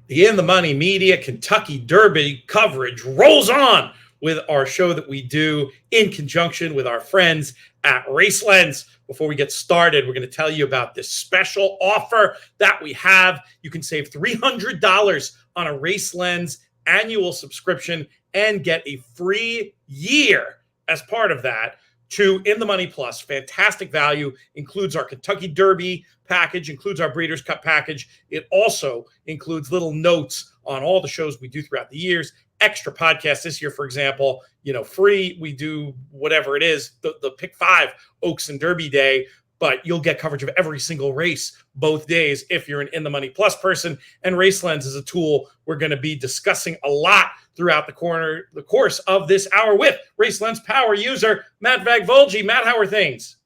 The In the Money Media Kentucky Derby coverage rolls on with our show that we do in conjunction with our friends at Race Lens. Before we get started, we're going to tell you about this special offer that we have. You can save $300 on a Race Lens annual subscription and get a free year as part of that to In the Money Plus. Fantastic value. Includes our Kentucky Derby package, includes our Breeders' Cup package. It also includes little notes on all the shows we do throughout the years. Extra podcasts this year, for example, free. We do whatever it is, the Pick 5 Oaks and Derby Day, but you'll get coverage of every single race both days if you're an In the Money Plus person. And Race Lens is a tool we're going to be discussing a lot throughout the course of this hour with Race Lens power user Matt Vagvolgyi. Matt, how are things?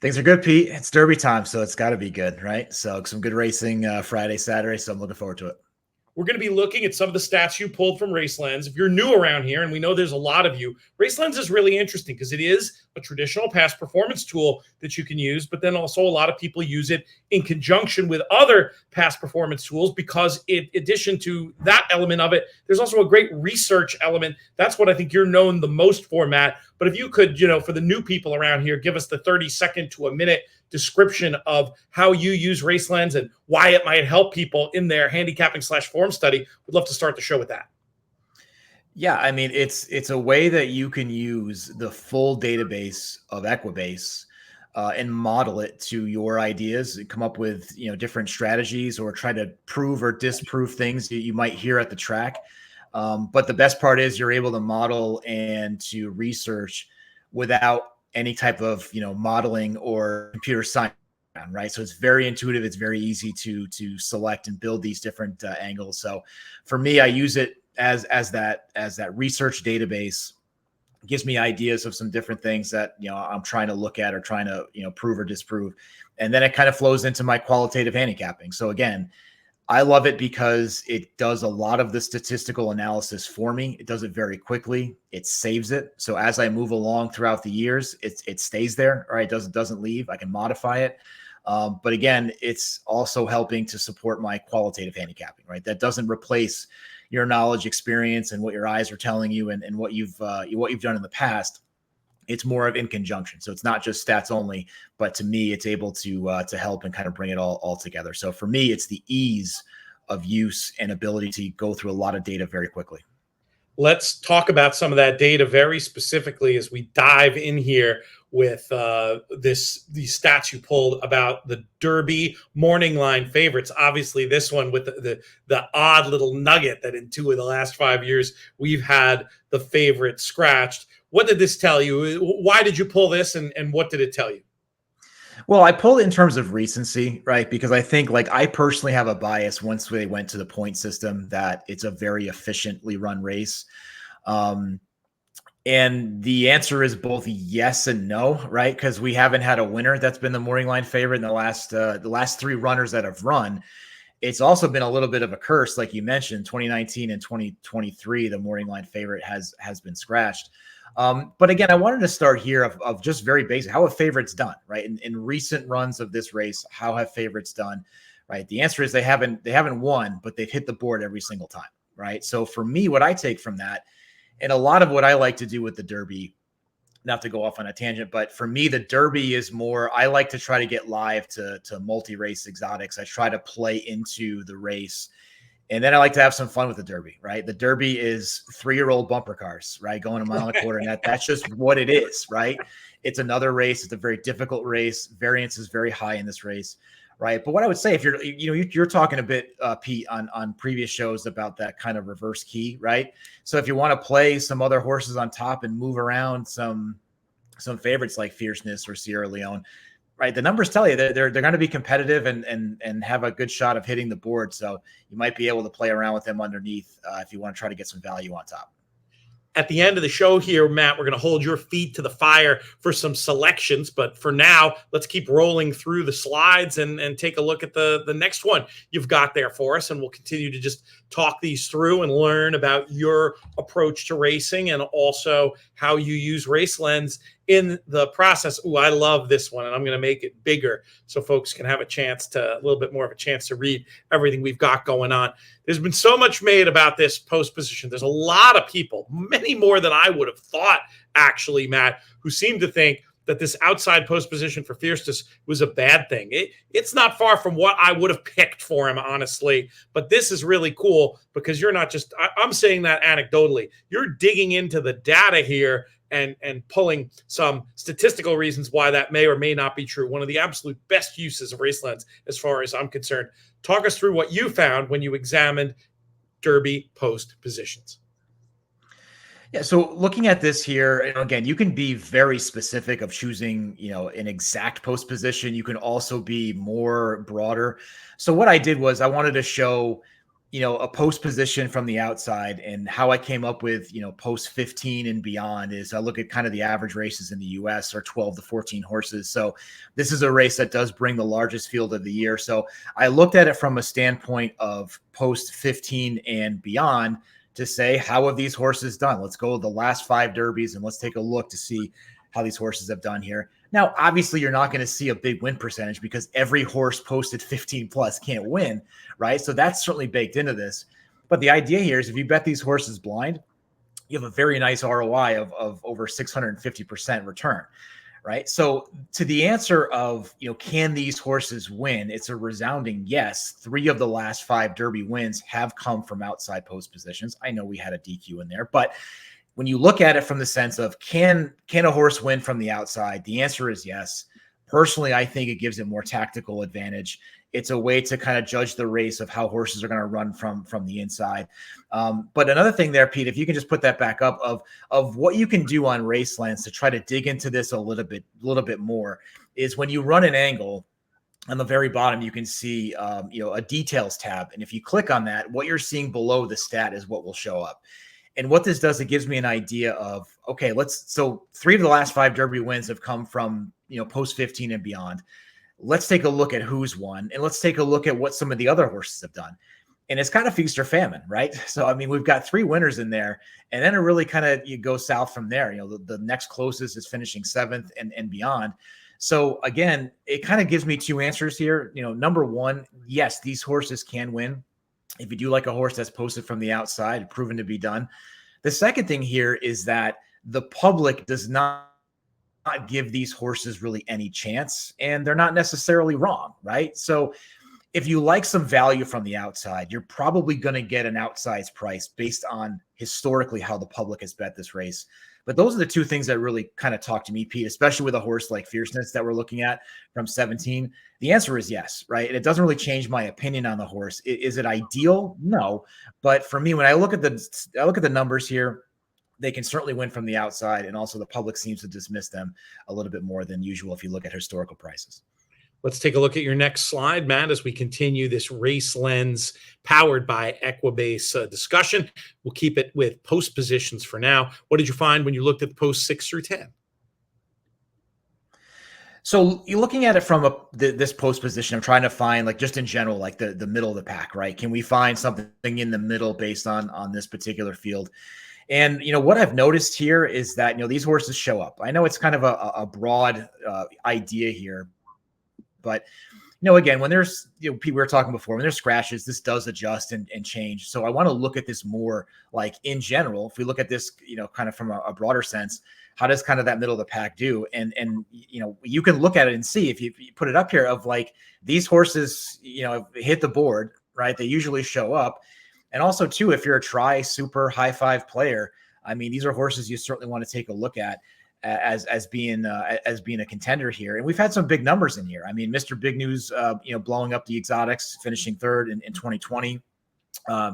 Things are good, Pete. It's Derby time, so it's got to be good, right? So some good racing Friday, Saturday, so I'm looking forward to it. We're going to be looking at some of the stats you pulled from Race Lens. If you're new around here, and we know there's a lot of you, Race Lens is really interesting because it is a traditional past performance tool that you can use, but then also a lot of people use it in conjunction with other past performance tools because in addition to that element of it, there's also a great research element. That's what I think you're known the most for, Matt. But if you could, for the new people around here, give us the 30-second to a minute description of how you use Race Lens and why it might help people in their handicapping/form study. We'd love to start the show with that. Yeah, I mean, it's a way that you can use the full database of Equibase and model it to your ideas and come up with different strategies or try to prove or disprove things that you might hear at the track. But the best part is you're able to model and to research without any type of modeling or computer science, right? So it's very intuitive. It's very easy to select and build these different angles. So for me, I use it as that research database. It gives me ideas of some different things that I'm trying to look at or trying to prove or disprove, and then it kind of flows into my qualitative handicapping. So again, I love it because it does a lot of the statistical analysis for me. It does it very quickly. It saves it. So as I move along throughout the years, it stays there, right? It doesn't leave. I can modify it. But again, it's also helping to support my qualitative handicapping, right? That doesn't replace your knowledge, experience, and what your eyes are telling you and what you've done in the past. It's more of in conjunction. So it's not just stats only, but to me, it's able to help and kind of bring it all together. So for me, it's the ease of use and ability to go through a lot of data very quickly. Let's talk about some of that data very specifically as we dive in here with these stats you pulled about the Derby morning line favorites. Obviously, this one with the odd little nugget that in 2 of the last 5 years we've had the favorite scratched. What did this tell you? Why did you pull this, and what did it tell you? Well, I pulled it in terms of recency, right? Because I think I personally have a bias once they went to the point system that it's a very efficiently run race. And the answer is both yes and no, right? Because we haven't had a winner that's been the morning line favorite in the last 3 runners that have run. It's also been a little bit of a curse, like you mentioned, 2019 and 2023, the morning line favorite has been scratched. But again, I wanted to start here of just very basic. How have favorites done, right? In recent runs of this race, how have favorites done, right? The answer is they haven't won, but they've hit the board every single time, right? So for me, what I take from that, and a lot of what I like to do with the Derby, not to go off on a tangent, but for me, the Derby is more, I like to try to get live to multi-race exotics. I try to play into the race. And then I like to have some fun with the Derby, right? The Derby is 3-year-old bumper cars, right? Going a mile and a quarter. And that's just what it is, right? It's another race. It's a very difficult race. Variance is very high in this race, right? But what I would say, if you're talking a bit, Pete, on previous shows about that kind of reverse key, right? So if you want to play some other horses on top and move around some favorites like Fierceness or Sierra Leone, right, the numbers tell you that they're going to be competitive and have a good shot of hitting the board. So you might be able to play around with them underneath if you want to try to get some value on top. At the end of the show here, Matt, we're going to hold your feet to the fire for some selections. But for now, let's keep rolling through the slides and take a look at the next one you've got there for us. And we'll continue to just talk these through and learn about your approach to racing and also how you use Race Lens in the process. Ooh, I love this one, and I'm going to make it bigger so folks can have a little bit more of a chance to read everything we've got going on. There's been so much made about this post position. There's a lot of people, many more than I would have thought, actually, Matt, who seem to think that this outside post position for Fierceness was a bad thing. It's not far from what I would have picked for him, honestly. But this is really cool because you're not just, I'm saying that anecdotally. You're digging into the data here and pulling some statistical reasons why that may or may not be true. One of the absolute best uses of Racelands, as far as I'm concerned. Talk us through what you found when you examined Derby post positions. Yeah, so looking at this here, and again, you can be very specific of choosing, an exact post position. You can also be more broader. So what I did was I wanted to show, a post position from the outside, and how I came up with, post 15 and beyond is I look at kind of the average races in the US are 12 to 14 horses. So this is a race that does bring the largest field of the year. So I looked at it from a standpoint of post 15 and beyond, to say, how have these horses done? Let's go the last 5 derbies and let's take a look to see how these horses have done here. Now, obviously, you're not going to see a big win percentage because every horse posted 15 plus can't win, right? So that's certainly baked into this. But the idea here is if you bet these horses blind, you have a very nice ROI of over 650% return, right? So to the answer of, can these horses win? It's a resounding yes. 3 of the last 5 Derby wins have come from outside post positions. I know we had a DQ in there, but when you look at it from the sense of can a horse win from the outside? The answer is yes. Personally, I think it gives it more tactical advantage. It's a way to kind of judge the race of how horses are going to run from the inside. But another thing there, Pete, if you can just put that back up of what you can do on Racelands to try to dig into this a little bit more, is when you run an angle on the very bottom, you can see a details tab, and if you click on that, what you're seeing below the stat is what will show up. And what this does, it gives me an idea of, okay, so 3 of the last 5 Derby wins have come from post 15 and beyond. Let's take a look at who's won, and let's take a look at what some of the other horses have done. And it's kind of feast or famine, right? So, I mean, we've got 3 winners in there, and then it really kind of, you go south from there. The next closest is finishing 7th and beyond. So again, it kind of gives me 2 answers here. Number one, yes, these horses can win. If you do like a horse that's posted from the outside, proven to be done. The second thing here is that the public does not give these horses really any chance, and they're not necessarily wrong, right? So if you like some value from the outside, you're probably going to get an outsized price based on historically how the public has bet this race. But those are the 2 things that really kind of talk to me, Pete, especially with a horse like Fierceness that we're looking at from 17. The answer is yes, right? And it doesn't really change my opinion on the horse. Is it ideal? No. But for me, when I look at the numbers here, they can certainly win from the outside, and also the public seems to dismiss them a little bit more than usual if you look at historical prices. Let's take a look at your next slide, Matt, as we continue this Racelands powered by Equibase discussion. We'll keep it with post positions for now. What did you find when you looked at the post 6 through 10? So you're looking at it from this post position. I'm trying to find, like, just in general, like the middle of the pack, right? Can we find something in the middle based on this particular field? And, what I've noticed here is that, these horses show up. I know it's kind of a broad idea here, but, again, when there's, we were talking before, when there's scratches, this does adjust and change. So I want to look at this more like in general. If we look at this, kind of from a broader sense, how does kind of that middle of the pack do? And you can look at it and see, if you put it up here, of like these horses, hit the board, right? They usually show up. And also too, if you're a super high 5 player, I mean, these are horses you certainly want to take a look at as being a contender here. And we've had some big numbers in here. I mean, Mr. Big News, blowing up the exotics, finishing 3rd in 2020.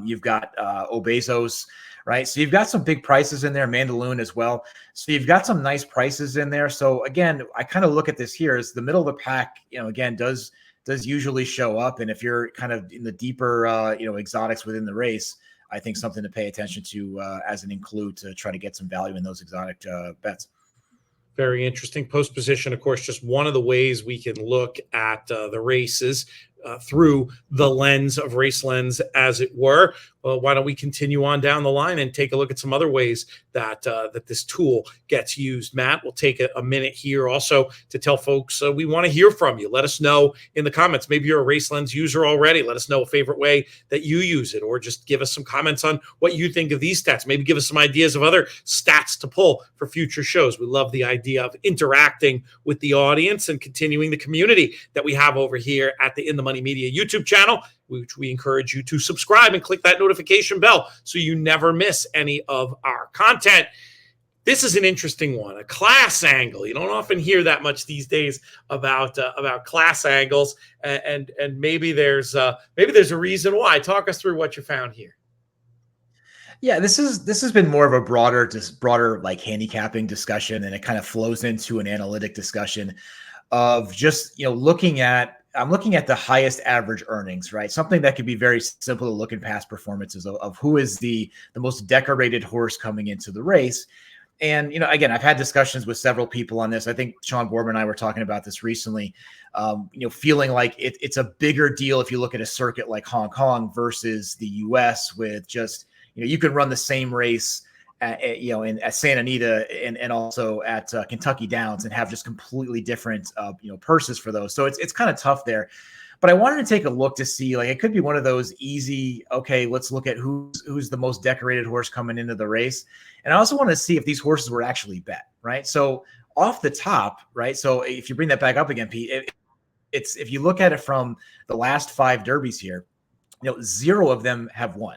You've got Obezos, right? So you've got some big prices in there, Mandaloon as well. So you've got some nice prices in there. So again, I kind of look at this here as the middle of the pack, again, does usually show up. And if you're kind of in the deeper, exotics within the race, I think something to pay attention to as an include to try to get some value in those exotic bets. Very interesting. Post position, of course, just one of the ways we can look at the races. through the lens of Race Lens, as it were. Well, why don't we continue on down the line and take a look at some other ways that that this tool gets used? Matt, we'll take a minute here also to tell folks we want to hear from you. Let us know in the comments. Maybe you're a Race Lens user already. Let us know a favorite way that you use it, or just give us some comments on what you think of these stats. Maybe give us some ideas of other stats to pull for future shows. We love the idea of interacting with the audience and continuing the community that we have over here at the In the Money Media YouTube channel, which we encourage you to subscribe and click that notification bell so you never miss any of our content. This is an interesting one, a class angle. You don't often hear that much these days about class angles, and maybe there's a reason why. Talk us through what you found here. Yeah, this has been more of a broader like handicapping discussion, and it kind of flows into an analytic discussion of just, I'm looking at the highest average earnings, right? Something that could be very simple to look in past performances of who is the most decorated horse coming into the race. And, again, I've had discussions with several people on this. I think Sean Borman and I were talking about this recently, feeling like it's a bigger deal if you look at a circuit like Hong Kong versus the US, with just, you can run the same race at Santa Anita and also at Kentucky Downs and have just completely different, purses for those. So it's kind of tough there. But I wanted to take a look to see, like, it could be one of those easy, okay, let's look at who's the most decorated horse coming into the race. And I also wanted to see if these horses were actually bet, right? So off the top, right? So if you bring that back up again, Pete, it's if you look at it from the last 5 derbies here, 0 of them have won,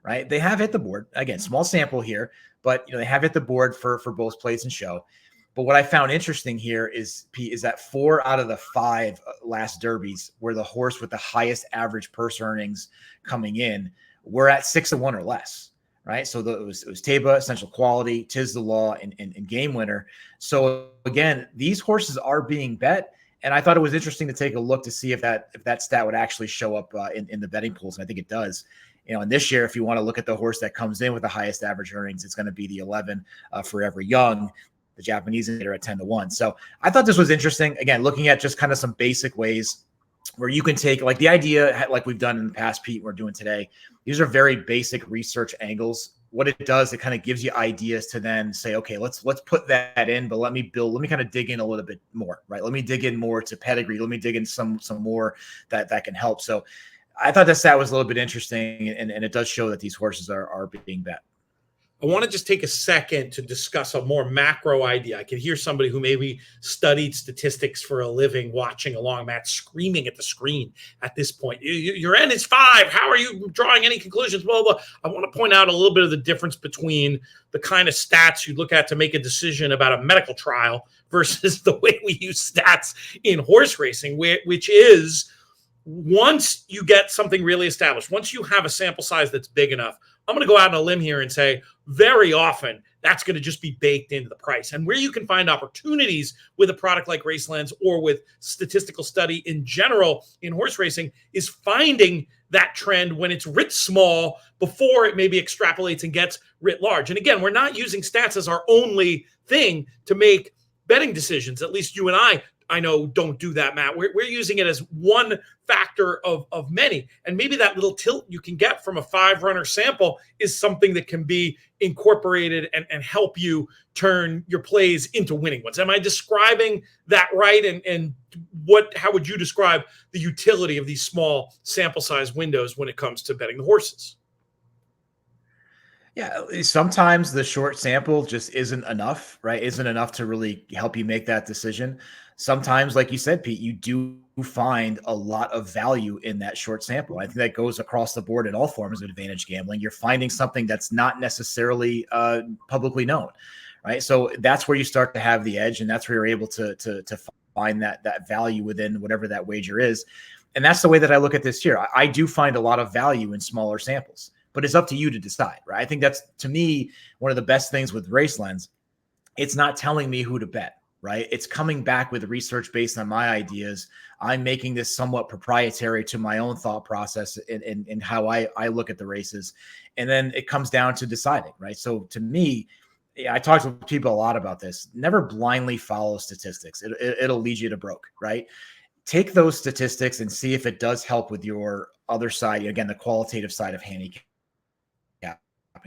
right? They have hit the board. Again, small sample here, but they have hit the board for both plates and show. But what I found interesting here is, Pete, is that 4 out of the 5 last derbies where the horse with the highest average purse earnings coming in were at 6-1 or less, right? So it was Taba, Essential Quality, Tis the Law, and Game Winner. So again, these horses are being bet, and I thought it was interesting to take a look to see if that stat would actually show up in the betting pools, and I think it does. And this year, if you want to look at the horse that comes in with the highest average earnings, it's going to be the 11 Forever Young, the Japanese are at 10-1. So I thought this was interesting. Again, looking at just kind of some basic ways where you can take, like, the idea, like we've done in the past, Pete, we're doing today. These are very basic research angles. What it does, it kind of gives you ideas to then say, okay, let's put that in, but let me kind of dig in a little bit more, right? Let me dig in more to pedigree. Let me dig in some more that can help. So I thought that stat was a little bit interesting, and it does show that these horses are being bet. I want to just take a second to discuss a more macro idea. I can hear somebody who maybe studied statistics for a living watching along, Matt, screaming at the screen at this point. Your N is 5. How are you drawing any conclusions? Blah, blah, blah. I want to point out a little bit of the difference between the kind of stats you look at to make a decision about a medical trial versus the way we use stats in horse racing, which is, once you get something really established, once you have a sample size that's big enough, I'm going to go out on a limb here and say very often that's going to just be baked into the price. And where you can find opportunities with a product like Race Lens or with statistical study in general in horse racing is finding that trend when it's writ small before it maybe extrapolates and gets writ large. And again, we're not using stats as our only thing to make betting decisions. At least you and I know don't do that, Matt. We're using it as one factor of many. And maybe that little tilt you can get from a 5-runner sample is something that can be incorporated and help you turn your plays into winning ones. Am I describing that right? And how would you describe the utility of these small sample size windows when it comes to betting the horses? Yeah, sometimes the short sample just isn't enough, right? Isn't enough to really help you make that decision. Sometimes, like you said, Pete, you do find a lot of value in that short sample. I think that goes across the board in all forms of advantage gambling. You're finding something that's not necessarily publicly known, right? So that's where you start to have the edge, and that's where you're able to find that value within whatever that wager is. And that's the way that I look at this here. I do find a lot of value in smaller samples, but it's up to you to decide, right? I think that's, to me, one of the best things with Race Lens. It's not telling me who to bet, right? It's coming back with research based on my ideas. I'm making this somewhat proprietary to my own thought process and how I look at the races. And then it comes down to deciding, right? So to me, I talk to people a lot about this. Never blindly follow statistics. It'll lead you to broke, right? take those statistics and see if it does help with your other side. Again, the qualitative side of handicapping.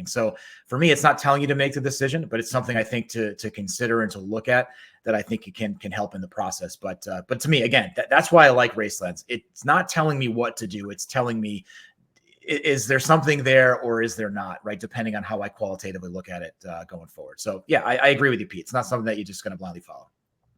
So for me, it's not telling you to make the decision, but it's something I think to consider and to look at, that I think it can help in the process. But to me, again, that's why I like Racelens. It's not telling me what to do. It's telling me, is there something there or is there not, right? Depending on how I qualitatively look at it going forward. So yeah, I agree with you, Pete. It's not something that you're just going to blindly follow.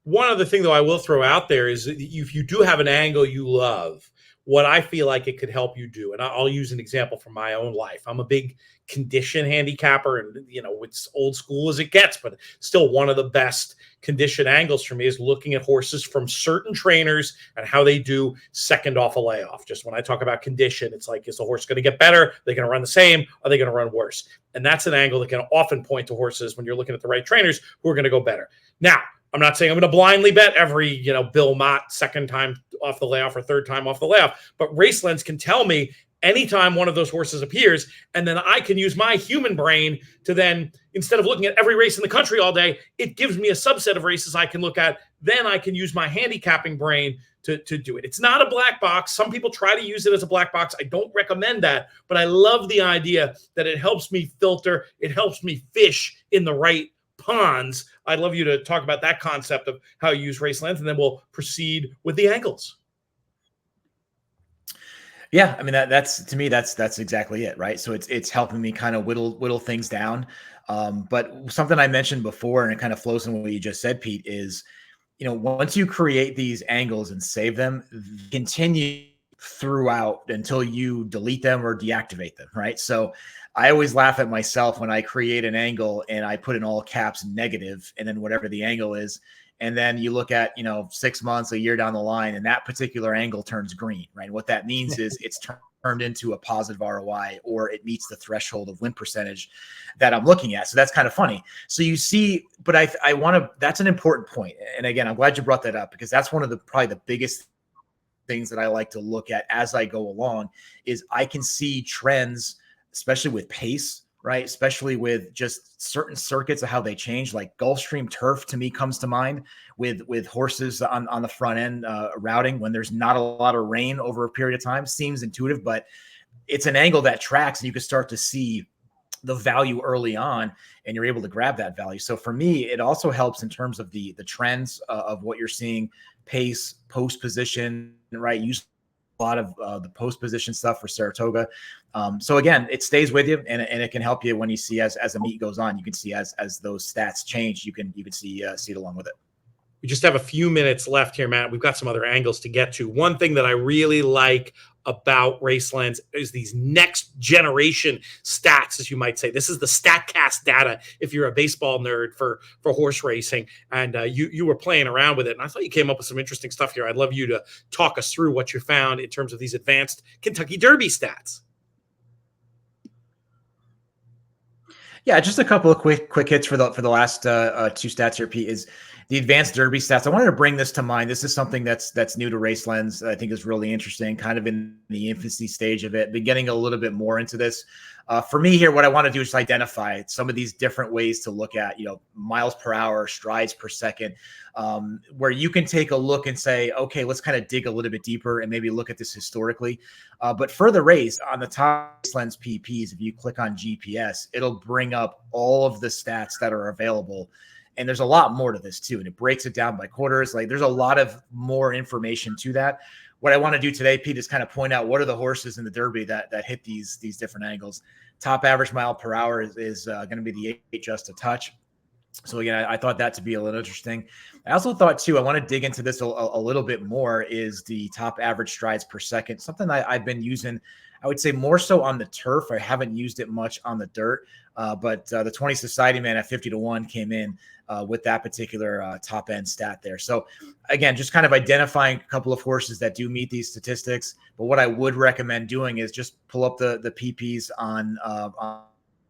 One other thing, though, I will throw out there is if you do have an angle you love, what I feel like it could help you do, and I'll use an example from my own life. I'm a big condition handicapper, and it's old school as it gets, but still one of the best condition angles for me is looking at horses from certain trainers and how they do second off a layoff. Just when I talk about condition, it's like, is the horse going to get better? Are they going to run the same? Are they going to run worse? And that's an angle that can often point to horses when you're looking at the right trainers who are going to go better. Now, I'm not saying I'm going to blindly bet every, Bill Mott second time off the layoff or third time off the layoff, but Racelens can tell me anytime one of those horses appears, and then I can use my human brain to then, instead of looking at every race in the country all day, it gives me a subset of races I can look at. Then I can use my handicapping brain to do it. It's not a black box. Some people try to use it as a black box. I don't recommend that, but I love the idea that it helps me filter. It helps me fish in the right ponds. I'd love you to talk about that concept of how you use Racelens, and then we'll proceed with the angles. Yeah, I mean that's to me that's exactly it, right? So it's helping me kind of whittle things down. But something I mentioned before, and it kind of flows in what you just said, Pete, is once you create these angles and save them, continue throughout until you delete them or deactivate them, right? So I always laugh at myself when I create an angle and I put in all caps negative, and then whatever the angle is. And then you look at, 6 months, a year down the line, and that particular angle turns green, right? What that means is it's turned into a positive ROI, or it meets the threshold of win percentage that I'm looking at. So that's kind of funny. So you see, but I want to, that's an important point. And again, I'm glad you brought that up, because that's one of probably the biggest things that I like to look at as I go along, is I can see trends, especially with pace, right? Especially with just certain circuits of how they change. Like Gulfstream turf to me comes to mind with horses on the front end routing when there's not a lot of rain over a period of time. Seems intuitive, but it's an angle that tracks, and you can start to see the value early on, and you're able to grab that value. So for me, it also helps in terms of the trends of what you're seeing, pace, post position, right? Use a lot of the post position stuff for Saratoga. So again, it stays with you, and it can help you when you see as the meet goes on. You can see as those stats change, you can see it along with it. We just have a few minutes left here, Matt. We've got some other angles to get to. One thing that I really like about Racelens is these next generation stats, as you might say. This is the StatCast data if you're a baseball nerd for horse racing. And you were playing around with it, and I thought you came up with some interesting stuff here. I'd love you to talk us through what you found in terms of these advanced Kentucky Derby stats. Yeah, just a couple of quick hits for the last two stats here, Pete, is the advanced Derby stats. I wanted to bring this to mind. This is something that's new to Racelens. I think is really interesting, kind of in the infancy stage of it. Been getting a little bit more into this. For me here, what I want to do is identify some of these different ways to look at, miles per hour, strides per second, where you can take a look and say, okay, let's kind of dig a little bit deeper and maybe look at this historically. But for the race, on the top Racelens PPs, if you click on GPS, it'll bring up all of the stats that are available. And there's a lot more to this too. And it breaks it down by quarters. Like there's a lot of more information to that. What I want to do today, Pete, is kind of point out what are the horses in the Derby that hit these different angles. Top average mile per hour is going to be the 8 just a touch. So again, I thought that to be a little interesting. I also thought too, I want to dig into this a little bit more, is the top average strides per second. Something I've been using, I would say more so on the turf. I haven't used it much on the dirt, but the 20 Society Man at 50-1 came in with that particular top end stat there. So again, just kind of identifying a couple of horses that do meet these statistics. But what I would recommend doing is just pull up the PPs on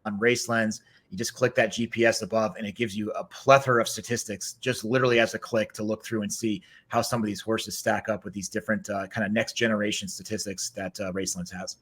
Racelens. You just click that GPS above, and it gives you a plethora of statistics, just literally as a click, to look through and see how some of these horses stack up with these different kind of next generation statistics that Racelens has.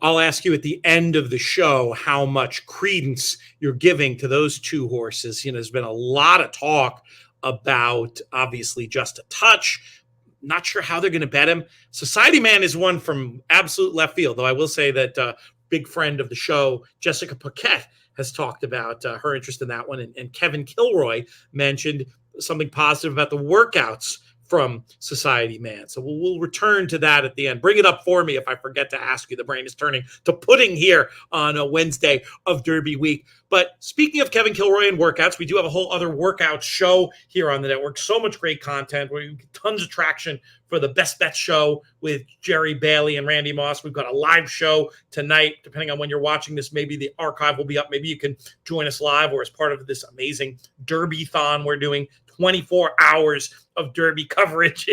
I'll ask you at the end of the show how much credence you're giving to those two horses. There's been a lot of talk about, obviously, Just a Touch, Not sure how they're going to bet him. Society Man is one from absolute left field, though I will say that big friend of the show, Jessica Paquette, has talked about her interest in that one. And Kevin Kilroy mentioned something positive about the workouts from Society Man. So we'll return to that at the end. Bring it up for me if I forget to ask you. The brain is turning to pudding here on a Wednesday of Derby week. But speaking of Kevin Kilroy and workouts, we do have a whole other workout show here on the network. So much great content. We get tons of traction for the Best Bet show with Jerry Bailey and Randy Moss. We've got a live show tonight. Depending on when you're watching this, maybe the archive will be up. Maybe you can join us live or as part of this amazing Derby-thon we're doing. 24 hours of Derby coverage.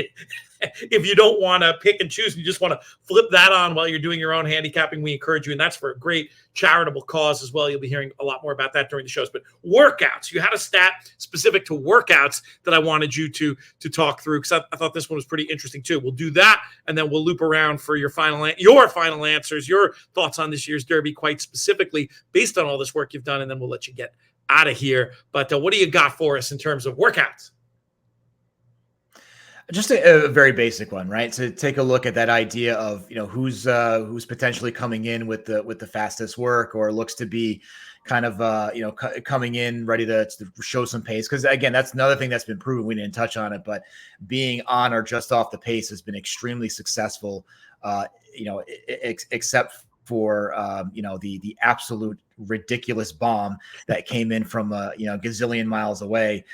If you don't want to pick and choose, you just want to flip that on while you're doing your own handicapping, we encourage you. And that's for a great charitable cause as well. You'll be hearing a lot more about that during the shows. But workouts, you had a stat specific to workouts that I wanted you to talk through, because I thought this one was pretty interesting too. We'll do that, and then we'll loop around for your final answers, your thoughts on this year's Derby, quite specifically based on all this work you've done, and then we'll let you get out of here. But what do you got for us in terms of workouts? Just a very basic one, right? So take a look at that idea of, who's potentially coming in with the fastest work, or looks to be kind of coming in ready to show some pace. Because again, that's another thing that's been proven. We didn't touch on it, but being on or just off the pace has been extremely successful. Except for the absolute ridiculous bomb that came in from gazillion miles away.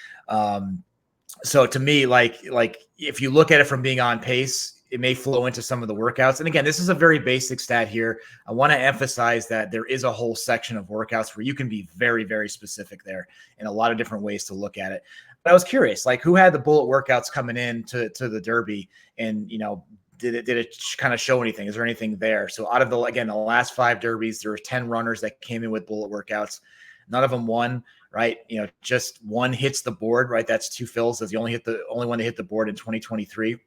So to me, like if you look at it from being on pace, it may flow into some of the workouts. And again, this is a very basic stat here. I want to emphasize that there is a whole section of workouts where you can be very, very specific there, and a lot of different ways to look at it. But I was curious, like, who had the bullet workouts coming in to the Derby, and did it kind of show anything? Is there anything there? So out of the last 5 Derbies, there were 10 runners that came in with bullet workouts. None of them won, right? Just one hits the board, right? That's 2 fills. That's the only one to hit the board in 2023.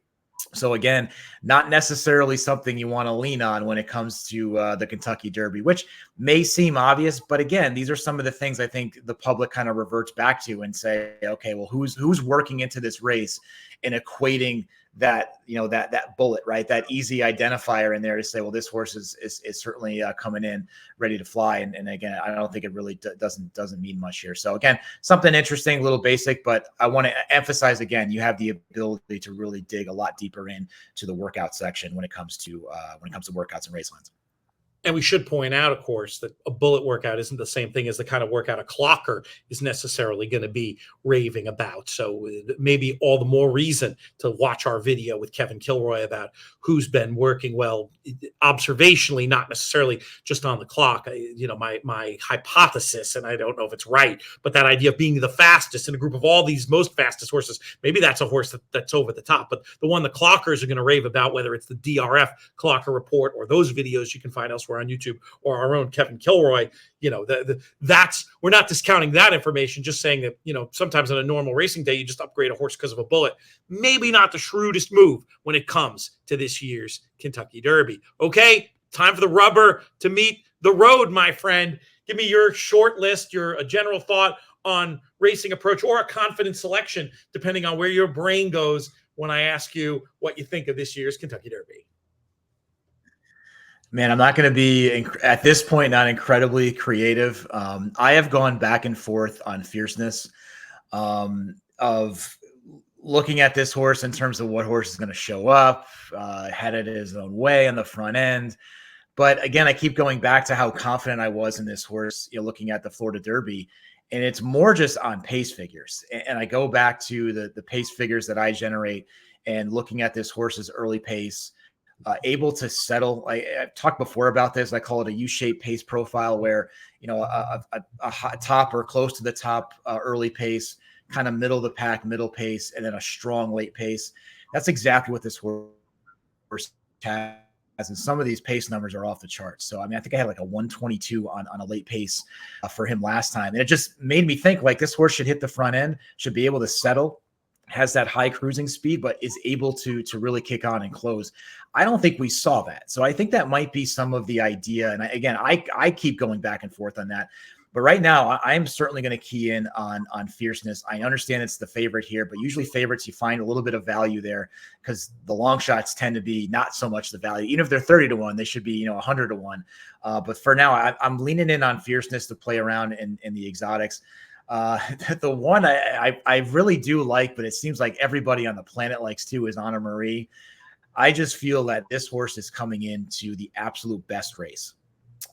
So again, not necessarily something you want to lean on when it comes to the Kentucky Derby, which may seem obvious, but again, these are some of the things I think the public kind of reverts back to and say, okay, well, who's working into this race and equating that that bullet, right? That easy identifier in there to say, well, this horse is certainly coming in ready to fly. And again, I don't think it really doesn't mean much here. So again, something interesting, a little basic, but I want to emphasize again, you have the ability to really dig a lot deeper into the workout section when it comes to workouts and race lines. And we should point out, of course, that a bullet workout isn't the same thing as the kind of workout a clocker is necessarily going to be raving about. So maybe all the more reason to watch our video with Kevin Kilroy about who's been working well observationally, not necessarily just on the clock. My hypothesis, and I don't know if it's right, but that idea of being the fastest in a group of all these most fastest horses, maybe that's a horse that's over the top. But the one the clockers are going to rave about, whether it's the DRF Clocker Report or those videos you can find elsewhere on YouTube, or our own Kevin Kilroy, that's, we're not discounting that information, just saying that, sometimes on a normal racing day, you just upgrade a horse because of a bullet. Maybe not the shrewdest move when it comes to this year's Kentucky Derby. Okay, time for the rubber to meet the road, my friend. Give me your short list, a general thought on racing approach, or a confident selection, depending on where your brain goes when I ask you what you think of this year's Kentucky Derby. Man, I'm not going to be, at this point, not incredibly creative. I have gone back and forth on Fierceness, of looking at this horse in terms of what horse is going to show up, had it his own way on the front end. But again, I keep going back to how confident I was in this horse, looking at the Florida Derby. And it's more just on pace figures. And I go back to the pace figures that I generate and looking at this horse's early pace, able to settle. I've talked before about this. I call it a U-shaped pace profile, where a top or close to the top early pace, kind of middle of the pack, middle pace, and then a strong late pace. That's exactly what this horse has. And some of these pace numbers are off the charts. So I think I had like a 122 on a late pace for him last time, and it just made me think, like, this horse should hit the front end, should be able to settle, has that high cruising speed, but is able to really kick on and close. I don't think we saw that. So I think that might be some of the idea. And I keep going back and forth on that. But right now, I'm certainly going to key in on Fierceness. I understand it's the favorite here, but usually favorites, you find a little bit of value there because the long shots tend to be not so much the value. Even if they're 30-1, they should be 100-1. But for now, I'm leaning in on Fierceness to play around in the exotics. The one I really do like, but it seems like everybody on the planet likes too, is Anna Marie. I just feel that this horse is coming into the absolute best race.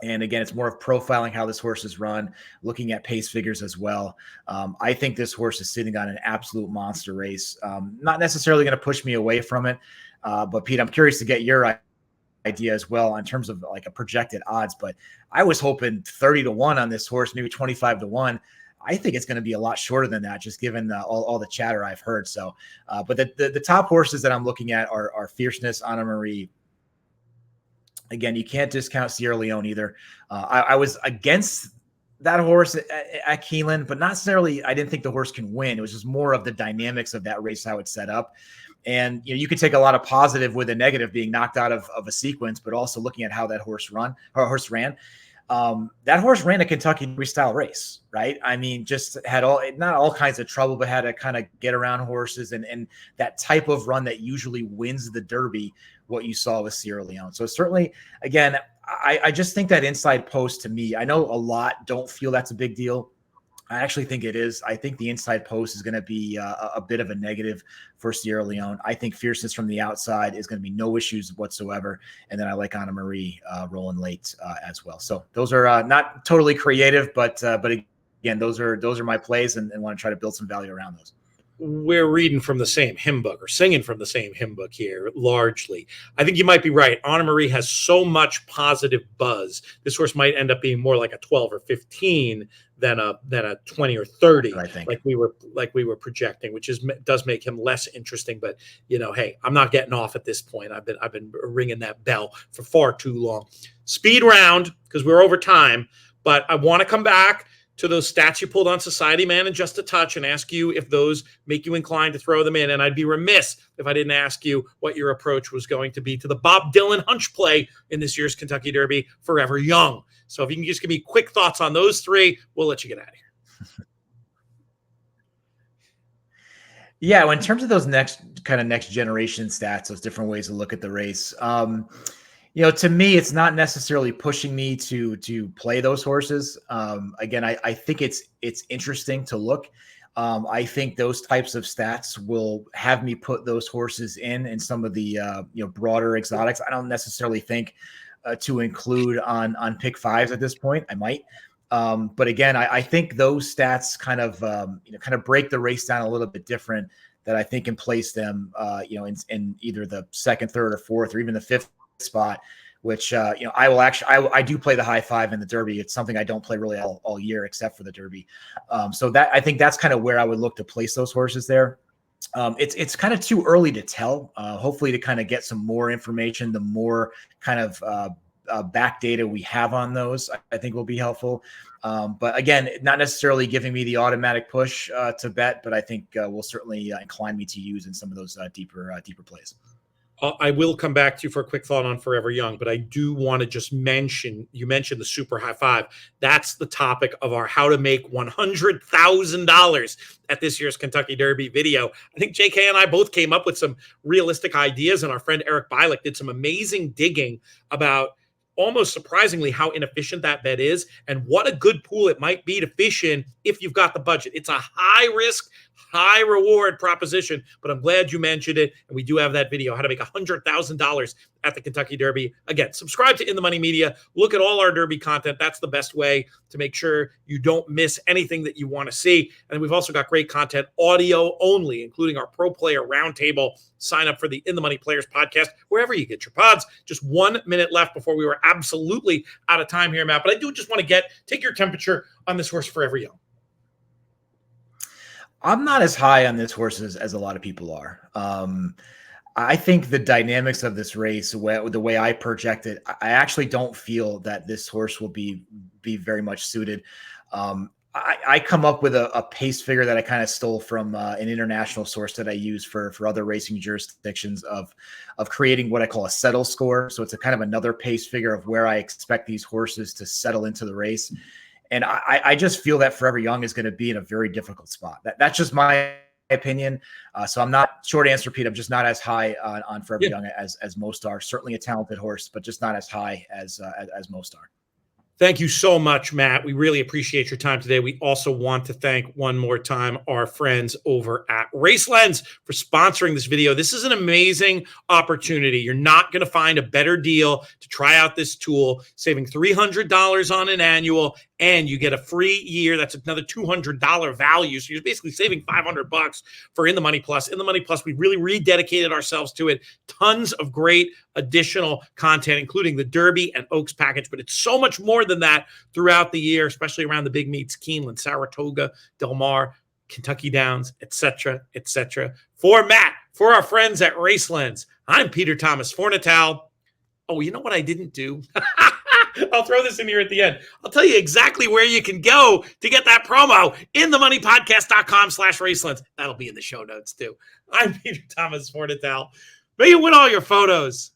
And again, it's more of profiling how this horse is run, looking at pace figures as well. I think this horse is sitting on an absolute monster race. Not necessarily going to push me away from it. But Pete, I'm curious to get your idea as well in terms of like a projected odds. But I was hoping 30-1 on this horse, maybe 25-1. I think it's going to be a lot shorter than that, just given all the chatter I've heard. So, but the top horses that I'm looking at are Fierceness, Anna Marie. Again, you can't discount Sierra Leone either. I was against that horse at Keeneland, but not necessarily. I didn't think the horse can win. It was just more of the dynamics of that race, how it's set up. And you could take a lot of positive with a negative being knocked out of a sequence, but also looking at how that horse ran. That horse ran a Kentucky Derby style race, right? I mean, just had not all kinds of trouble, but had to kind of get around horses and that type of run that usually wins the Derby, what you saw with Sierra Leone. So certainly, again, I just think that inside post, to me, I know a lot don't feel that's a big deal. I actually think it is. I think the inside post is going to be a bit of a negative for Sierra Leone. I think Fierceness from the outside is going to be no issues whatsoever. And then I like Anna Marie rolling late as well. So those are not totally creative, but again, those are my plays and want to try to build some value around those. We're reading from the same hymn book or singing from the same hymn book here, largely. I think you might be right. Anna Marie has so much positive buzz. This horse might end up being more like a 12 or 15 than a 20 or 30, I think. like we were projecting, which does make him less interesting. But hey, I'm not getting off at this point. I've been ringing that bell for far too long. Speed round, because we're over time, but I want to come back to those stats you pulled on Society Man in just a touch and ask you if those make you inclined to throw them in. And I'd be remiss if I didn't ask you what your approach was going to be to the Bob Dylan hunch play in this year's Kentucky Derby, Forever Young. So if you can just give me quick thoughts on those three, we'll let you get out of here. Yeah, well, in terms of those next generation stats, those different ways to look at the race, to me, it's not necessarily pushing me to play those horses. Again, I think it's interesting to look. I think those types of stats will have me put those horses in some of the broader exotics. I don't necessarily think to include on pick fives at this point. I might. But again, I think those stats kind of break the race down a little bit different, that I think can place them in either the second, third, or fourth, or even the fifth spot, which I do play the high five in the Derby. It's something I don't play really all year except for the Derby. So that, I think that's kind of where I would look to place those horses there. It's kind of too early to tell. Hopefully to kind of get some more information, the more kind of back data we have on those, I think will be helpful. But again, not necessarily giving me the automatic push to bet, but I think will certainly incline me to use in some of those deeper plays. I will come back to you for a quick thought on Forever Young, but I do want to just mention, you mentioned the super high five. That's the topic of our how to make $100,000 at this year's Kentucky Derby video. I think JK and I both came up with some realistic ideas, and our friend Eric Bialik did some amazing digging about, almost surprisingly, how inefficient that bet is and what a good pool it might be to fish in if you've got the budget. It's a high risk, high reward proposition, but I'm glad you mentioned it. And we do have that video, how to make $100,000 at the Kentucky Derby. Again, subscribe to In the Money Media. Look at all our Derby content. That's the best way to make sure you don't miss anything that you want to see. And we've also got great content, audio only, including our Pro Player Roundtable. Sign up for the In the Money Players podcast, wherever you get your pods. Just 1 minute left before we were absolutely out of time here, Matt. But I do just want to take your temperature on this horse, Forever Young. I'm not as high on this horse as a lot of people are. I think the dynamics of this race, the way I project it, I actually don't feel that this horse will be very much suited. I come up with a pace figure that I kind of stole from an international source that I use for other racing jurisdictions of creating what I call a settle score. So it's a kind of another pace figure of where I expect these horses to settle into the race. And I just feel that Forever Young is going to be in a very difficult spot. That's just my opinion. So I'm not, short answer, Pete, I'm just not as high on Forever Young as most are. Certainly a talented horse, but just not as high as most are. Thank you so much, Matt. We really appreciate your time today. We also want to thank one more time our friends over at Race Lens for sponsoring this video. This is an amazing opportunity. You're not going to find a better deal to try out this tool, saving $300 on an annual, and you get a free year. That's another $200 value. So you're basically saving $500 for In the Money Plus. In the Money Plus, we really rededicated ourselves to it. Tons of great additional content, including the Derby and Oaks package, but it's so much more than that throughout the year, especially around the big meets, Keeneland, Saratoga, Del Mar, Kentucky Downs, etc., etc. For Matt, for our friends at Race Lens, I'm Peter Thomas Fornatal. Oh, you know what I didn't do? I'll throw this in here at the end. I'll tell you exactly where you can go to get that promo, inthemoneypodcast.com/racelens. That'll be in the show notes too. I'm Peter Thomas Fornatal. May you win all your photos.